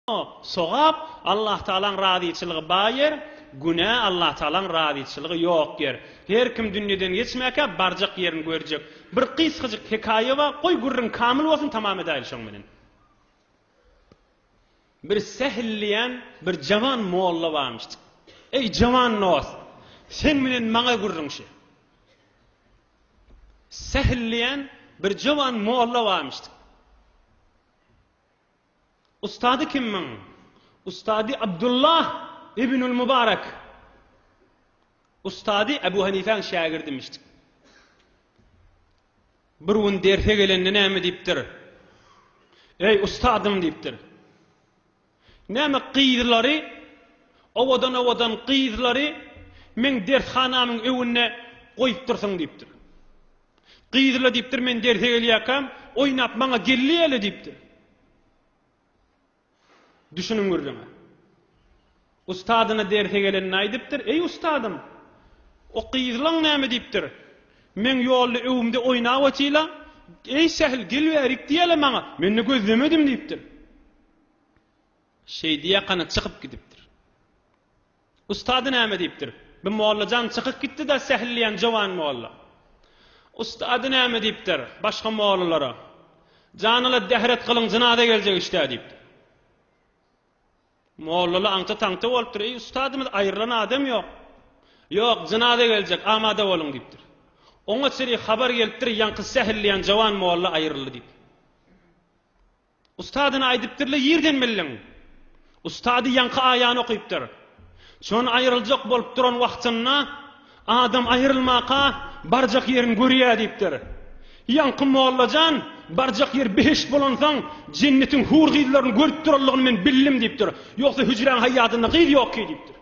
Sogap Allah Taala'nın raziçiligi bayır, günah Allah Taala'nın raziçiligi yok yer. Her kim dünýeden geçmäke barjak yerini görjek. Bir kysgyjyk hikaye var, goý gurrun kamil bolsun tamam edýär şoň menen. Bir sehilliyen bir jawan molla barmyşdy. Ey jawan nos, sen menen maňa gurrunşy. Sehilliyen bir jawan molla barmyşdy. Ustady kimmin? Ustady Abdullah ibnül Mübarek. Ustady Ebu Hanife'nin şagirdiymişdi. Bir gün derse gelende näme diýipdir? Ey ustadym diýipdir. Näme qyýdylary? Owadan qyýdylary men dershanamyň öwüne goýup dursaň diýipdir. Qyýdylar diýipdir, men derse gelýäkam, oýnap maňa gelýäle diýipdir. Düşünün görüňe. Ustadyna derse gelen näýdipdir? Ey ustadym, o qyýdylaň näme diýipdir? Men ýolda öwümde oýnap atýla, ey sehil gelýärik diýele maňa. Men gözlemedim diýipdir. Şeýdiýe kana çykyp gidipdir. Ustady näme diýipdir? Bu mollajan çykyp gitdi da sehilliýän jawan molla. Ustady näme diýipdir? Başga mollalara. Janyla dehret kılıň jynada geljek işte diýipdir. Mollala aňta taňta bolupdyr. Ey ustadymyz aýrylan adam ýok. Ýok, jynada geljek, amada boluň diýipdir. Oňa seri habar gelipdir, ýanky sehilliýän jawan molla aýryldy diýip. Ustadyna aýdypdyrlar, ýerden billiň. Ustady ýanky aýany okypdyr. Şonu aýryljak bolup duran wagtynda adam aýrylmaka barjak ýerini görýär diýipdir. Ýanky mollajan barjak yer beş bolansaň cennetin hur gyýlaryny görüp durarlygyny men bildim diýipdir. Ýoksa hüjran haýatyna gyýy ýok diýipdir.